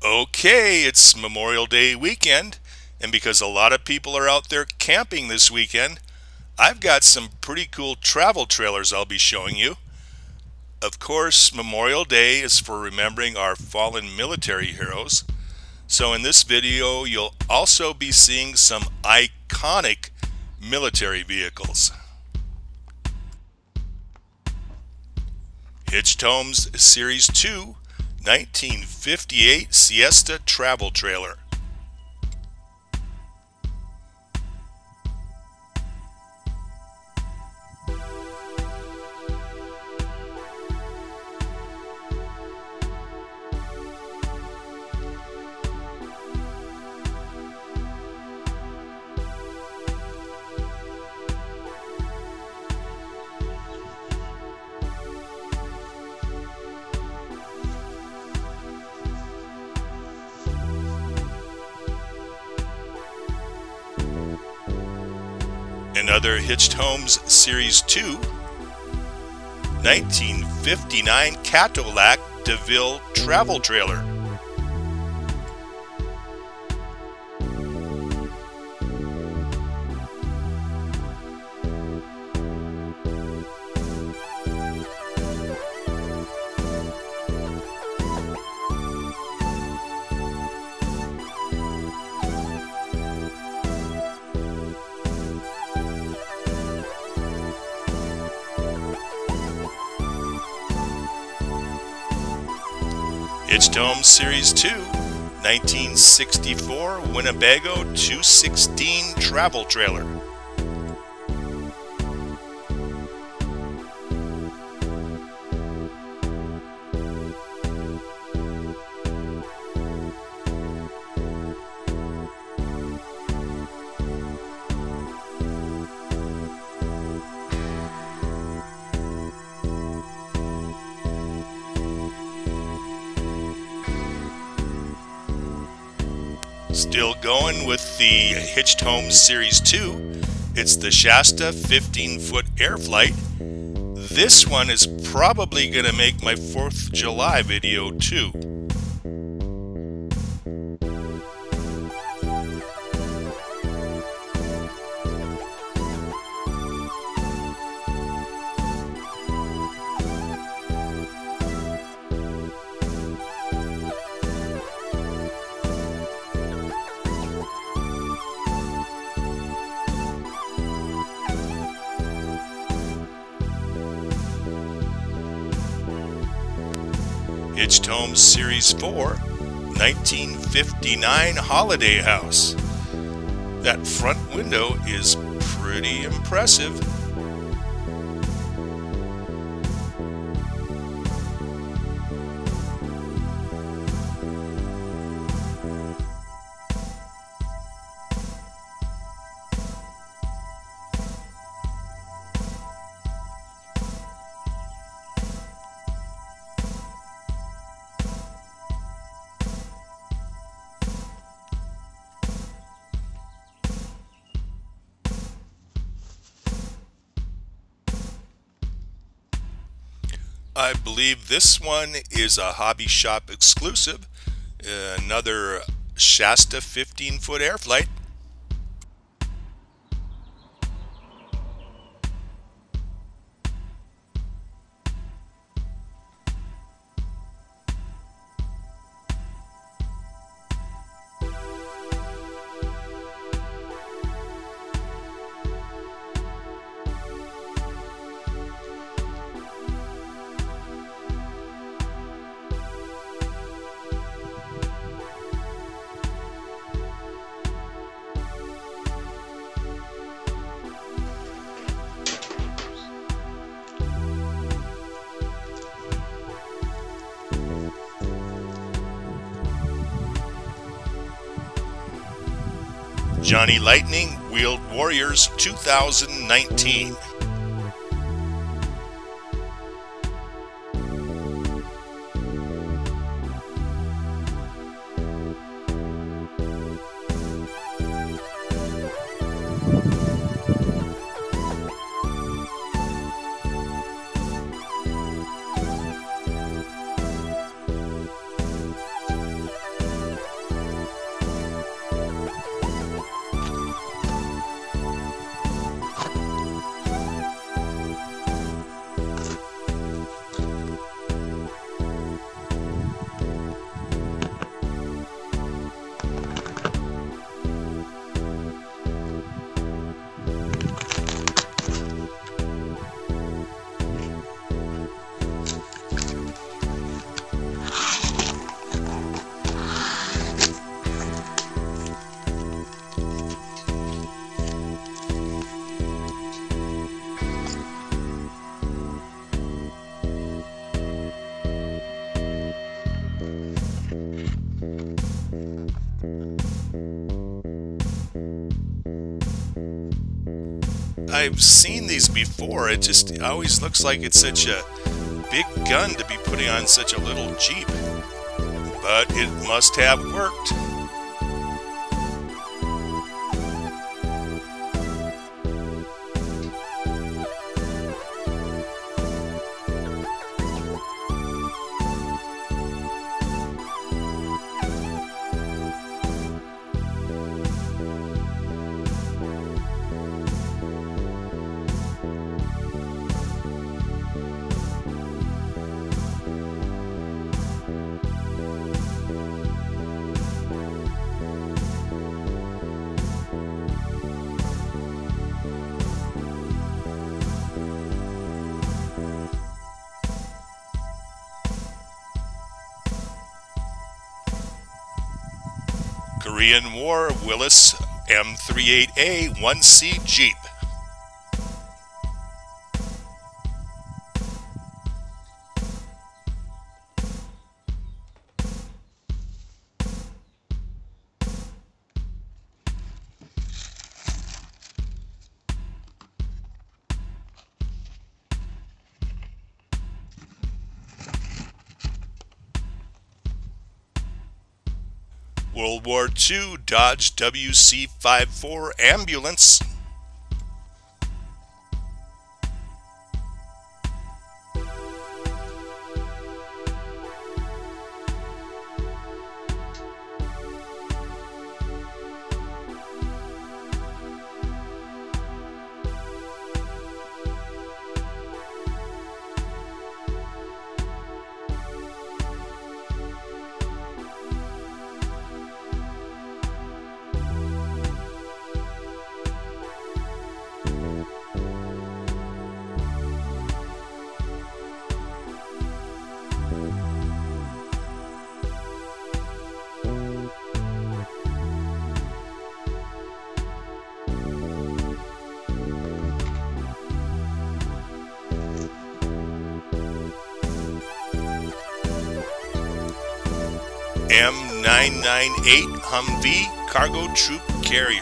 Okay, it's Memorial Day weekend, and because a lot of people are out there camping this weekend, I've got some pretty cool travel trailers I'll be showing you. Of course, Memorial Day is for remembering our fallen military heroes. So in this video, you'll also be seeing some iconic military vehicles. Hitched Homes Series 2 1958 Siesta Travel Trailer. Another Hitched Homes Series 2 1959 Cadillac DeVille Travel Trailer. Hitched Homes Series 2 1964 Winnebago 216 Travel Trailer. Still going with the Hitched Homes Series 2, it's the Shasta 15-foot Airflight. This one is probably going to make my 4th of July video too. Hitched Homes Series 4 1959 Holiday House. That front window is pretty impressive. I believe this one is a hobby shop exclusive. Another Shasta 15-foot Airflight. Johnny Lightning Wheeled Warriors 2019. I've seen these before. It just always looks like it's such a big gun to be putting on such a little Jeep. But it must have worked. Korean War Willis M38A 1C Jeep. World War II Dodge WC-54 ambulance. M998 Humvee Cargo Troop Carrier.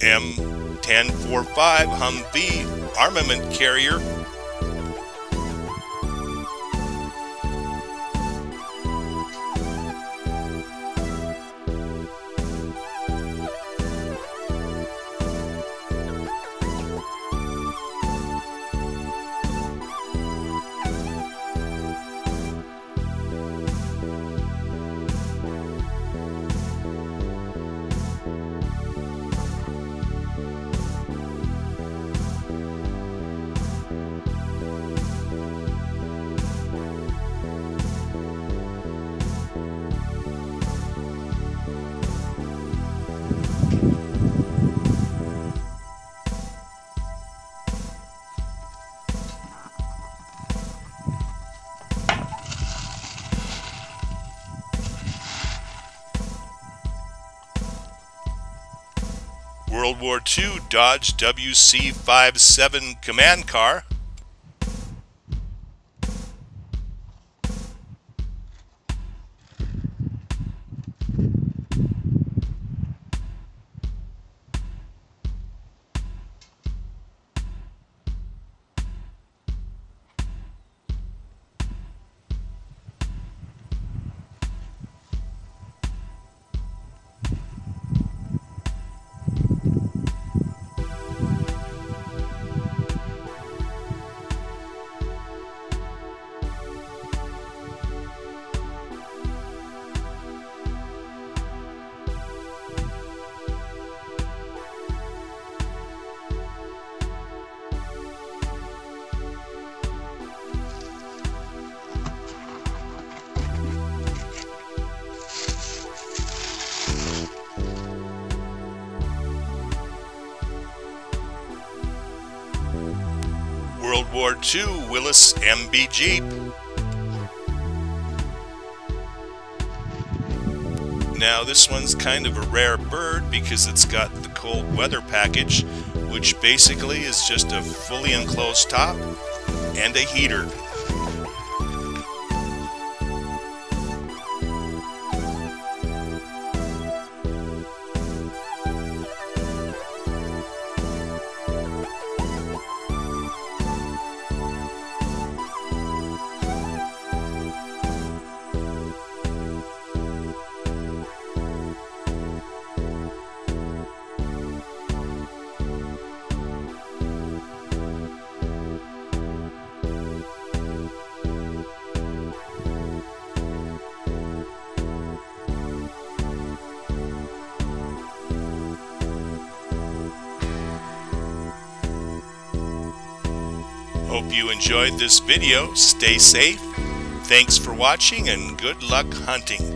M1045 Humvee Armament Carrier. World War II Dodge WC-57 Command Car. World War II Willis MB Jeep. Now this one's kind of a rare bird because it's got the cold weather package, which basically is just a fully enclosed top and a heater. Hope you enjoyed this video. Stay safe. Thanks for watching and good luck hunting.